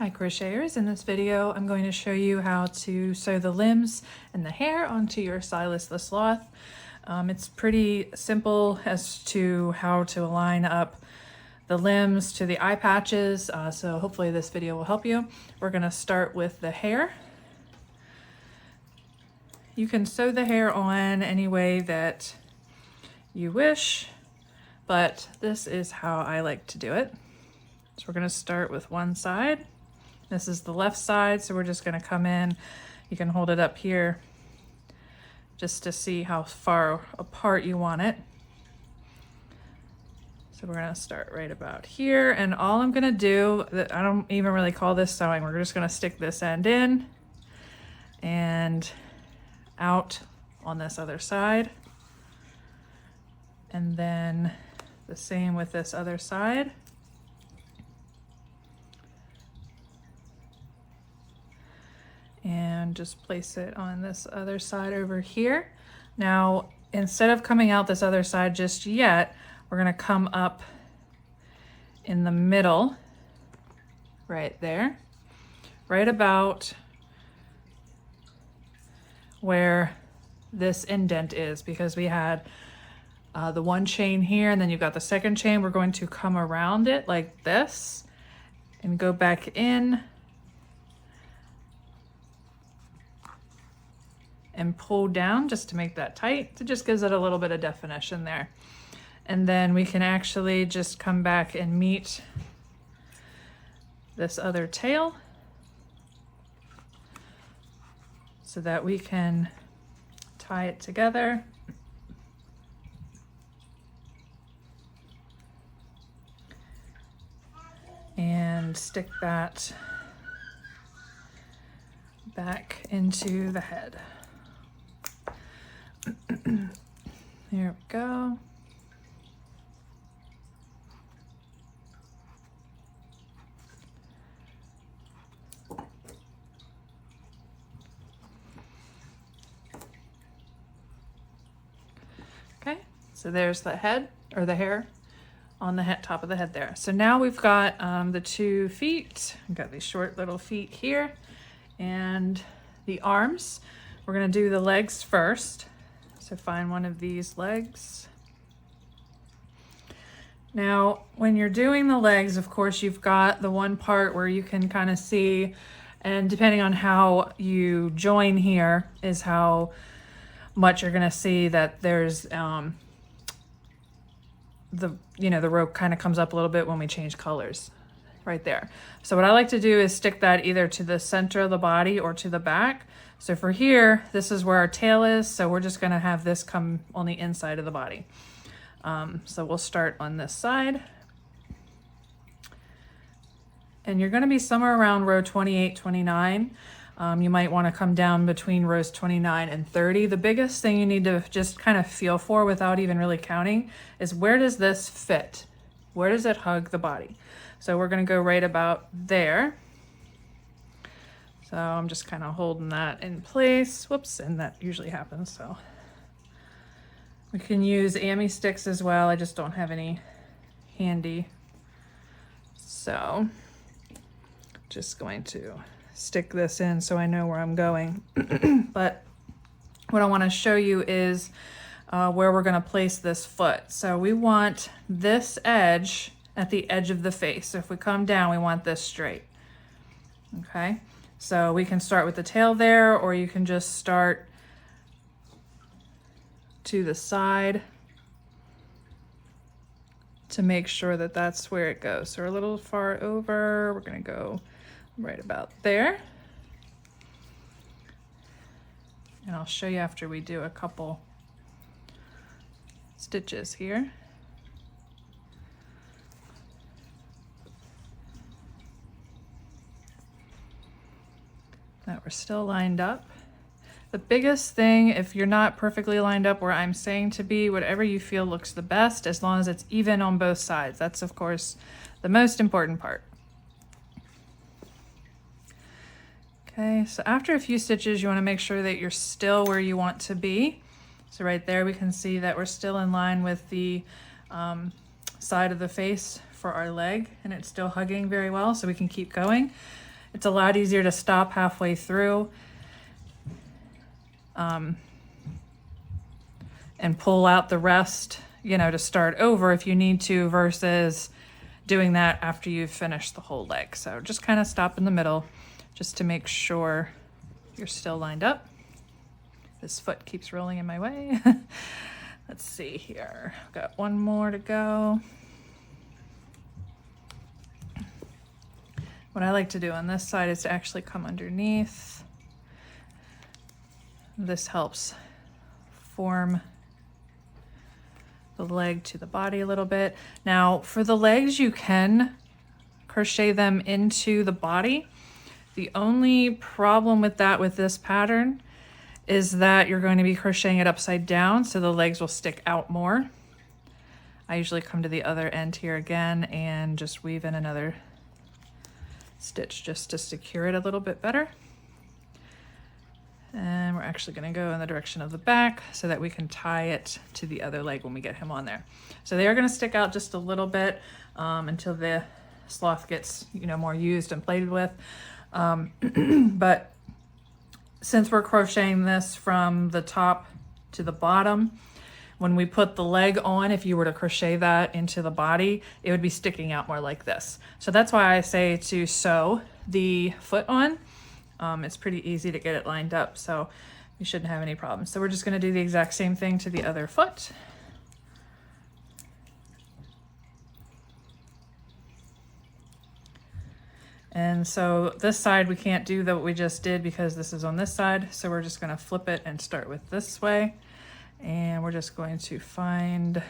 Hi crocheters, in this video I'm going to show you how to sew the limbs and the hair onto your Silas the Sloth. It's pretty simple as to how to line up the limbs to the eye patches, so hopefully this video will help you. We're going to start with the hair. You can sew the hair on any way that you wish, but this is how I like to do it. So we're going to start with one side. This is the left side, so we're just going to come in. You can hold it up here just to see how far apart you want it. So we're going to start right about here, and all I'm going to do, I don't even really call this sewing, we're just going to stick this end in and out on this other side, and then the same with this other side. And just place it on this other side over here. Now, instead of coming out this other side just yet, we're gonna come up in the middle, right there, right about where this indent is, because we had the one chain here and then you've got the second chain. We're going to come around it like this and go back in and pull down just to make that tight. It just gives it a little bit of definition there. And then we can actually just come back and meet this other tail so that we can tie it together. And stick that back into the head. There we go. Okay, so there's the head, or the hair on the head, top of the head there. So now we've got the 2 feet. We've got these short little feet here and the arms. We're gonna do the legs first. So find one of these legs. Now, when you're doing the legs, of course, you've got the one part where you can kind of see, and depending on how you join here is how much you're gonna see that there's the rope kind of comes up a little bit when we change colors right there. So what I like to do is stick that either to the center of the body or to the back. So for here, this is where our tail is, so we're just gonna have this come on the inside of the body. So we'll start on this side. And you're gonna be somewhere around row 28, 29. You might wanna come down between rows 29 and 30. The biggest thing you need to just kind of feel for without even really counting is, where does this fit? Where does it hug the body? So we're gonna go right about there. So I'm just kind of holding that in place. Whoops, and that usually happens, so. We can use Ammi sticks as well. I just don't have any handy. So just going to stick this in so I know where I'm going. But what I want to show you is where we're going to place this foot. So we want this edge at the edge of the face. So if we come down, we want this straight. Okay, so we can start with the tail there, or you can just start to the side to make sure that that's where it goes. So we're a little far over. We're going to go right about there. And I'll show you after we do a couple stitches here. That we're still lined up. The biggest thing, if you're not perfectly lined up where I'm saying to be, whatever you feel looks the best, as long as it's even on both sides. That's, of course, the most important part. Okay, so after a few stitches, you want to make sure that you're still where you want to be. So right there, we can see that we're still in line with the side of the face for our leg, and it's still hugging very well, so we can keep going. It's a lot easier to stop halfway through and pull out the rest, you know, to start over if you need to, versus doing that after you've finished the whole leg. So just kind of stop in the middle just to make sure you're still lined up. This foot keeps rolling in my way. Let's see here. Got one more to go. What I like to do on this side is to actually come underneath. This helps form the leg to the body a little bit. Now for the legs, you can crochet them into the body. The only problem with that with this pattern is that you're going to be crocheting it upside down, so the legs will stick out more. I usually come to the other end here again and just weave in another stitch just to secure it a little bit better. And we're actually going to go in the direction of the back so that we can tie it to the other leg when we get him on there. So they are going to stick out just a little bit until the sloth gets, you know, more used and played with. But since we're crocheting this from the top to the bottom, when we put the leg on, if you were to crochet that into the body, it would be sticking out more like this. So that's why I say to sew the foot on. It's pretty easy to get it lined up, so you shouldn't have any problems. So we're just going to do the exact same thing to the other foot. And so this side we can't do what we just did because this is on this side, so we're just going to flip it and start with this way. And we're just going to find, I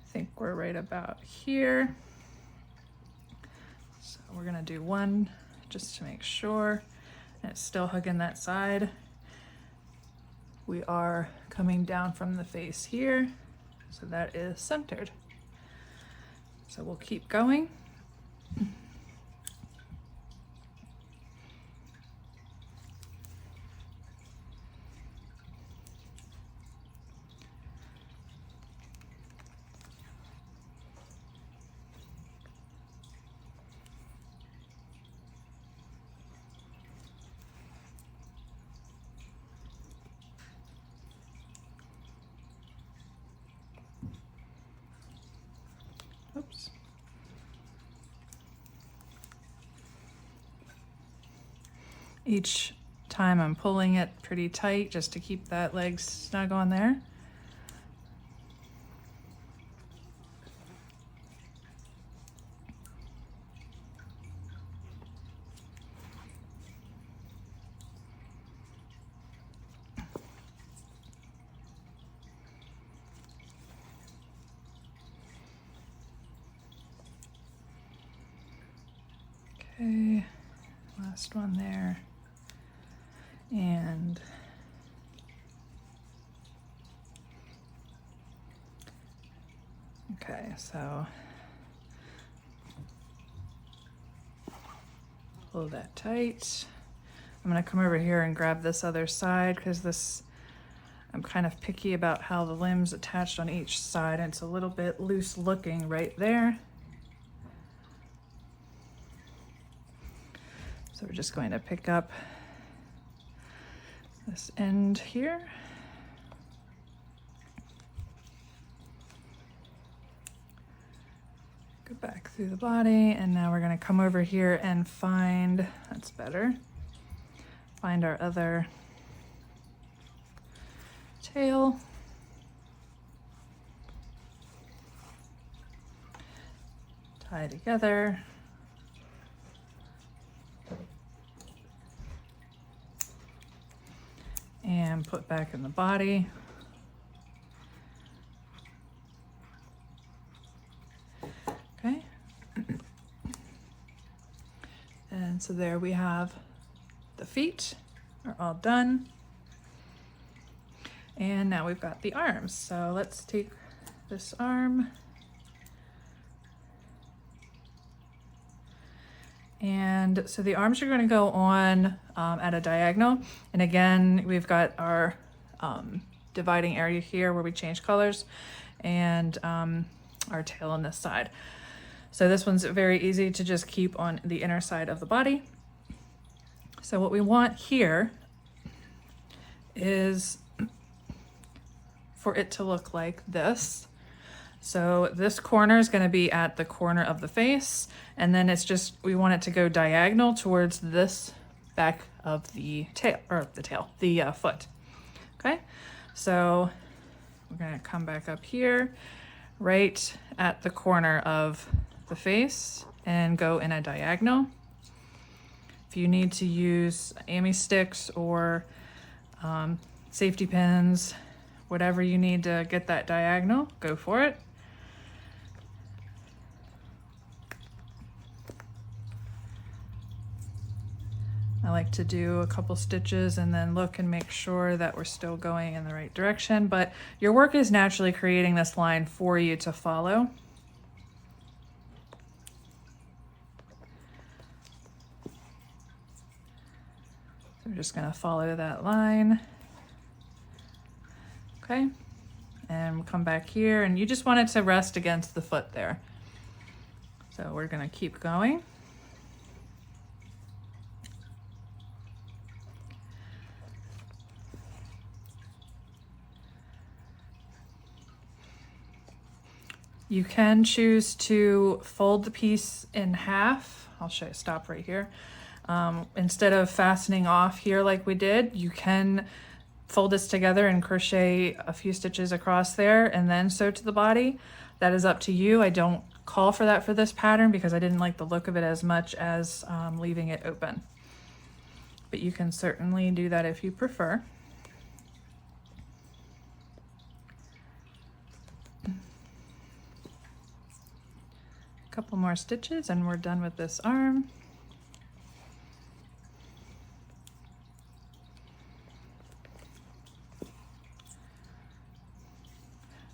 think we're right about here. So we're going to do one just to make sure. And it's still hugging that side. We are coming down from the face here, so that is centered. So we'll keep going. Oops. Each time I'm pulling it pretty tight just to keep that leg snug on there. Okay, last one there. And okay, so pull that tight. I'm going to come over here and grab this other side because this, I'm kind of picky about how the limb's attached on each side, and it's a little bit loose looking right there. So we're just going to pick up this end here. Go back through the body, and now we're going to come over here and find, that's better, find our other tail. Tie together. And put back in the body. Okay. And so there we have the feet are all done. And now we've got the arms. So let's take this arm. And so the arms are going to go on at a diagonal. And again, we've got our dividing area here where we change colors, and our tail on this side. So this one's very easy to just keep on the inner side of the body. So what we want here is for it to look like this. So this corner is going to be at the corner of the face, and then it's just, we want it to go diagonal towards this back of the tail, or the foot. Okay, so we're going to come back up here, right at the corner of the face, and go in a diagonal. If you need to use ammy sticks or safety pins, whatever you need to get that diagonal, go for it. I like to do a couple stitches and then look and make sure that we're still going in the right direction, but your work is naturally creating this line for you to follow. So we're just going to follow that line. Okay, and we'll come back here, and you just want it to rest against the foot there. So we're going to keep going. You can choose to fold the piece in half. I'll show you, stop right here. Instead of fastening off here like we did, you can fold this together and crochet a few stitches across there and then sew to the body. That is up to you. I don't call for that for this pattern because I didn't like the look of it as much as leaving it open. But you can certainly do that if you prefer. Couple more stitches and we're done with this arm.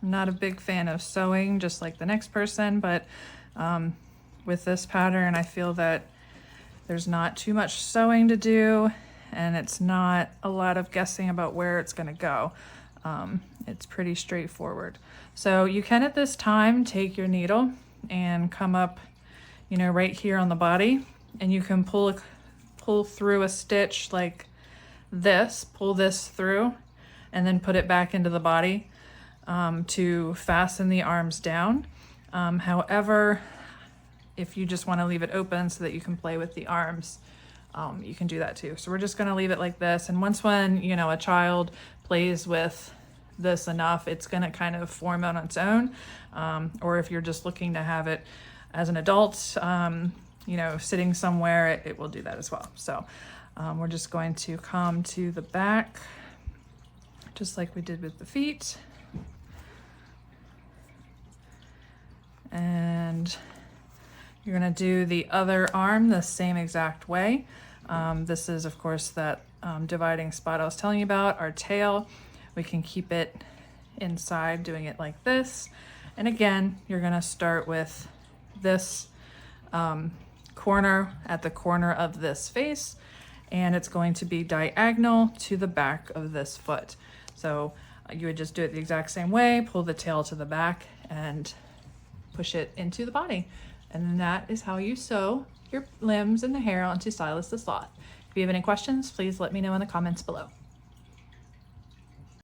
I'm not a big fan of sewing, just like the next person, but with this pattern I feel that there's not too much sewing to do and it's not a lot of guessing about where it's going to go. It's pretty straightforward. So you can at this time take your needle and come up, you know, right here on the body, and you can pull through a stitch like this, pull this through, and then put it back into the body to fasten the arms down. However, if you just want to leave it open so that you can play with the arms, you can do that too. So we're just going to leave it like this, and once when, you know, a child plays with this enough, it's going to kind of form on its own. Or if you're just looking to have it as an adult, you know, sitting somewhere, it will do that as well. So we're just going to come to the back, just like we did with the feet. And you're going to do the other arm the same exact way. This is, of course, that dividing spot I was telling you about, our tail. We can keep it inside doing it like this. And again, you're going to start with this corner at the corner of this face, and it's going to be diagonal to the back of this foot. So you would just do it the exact same way, pull the tail to the back and push it into the body. And then that is how you sew your limbs and the hair onto Silas the Sloth. If you have any questions, please let me know in the comments below.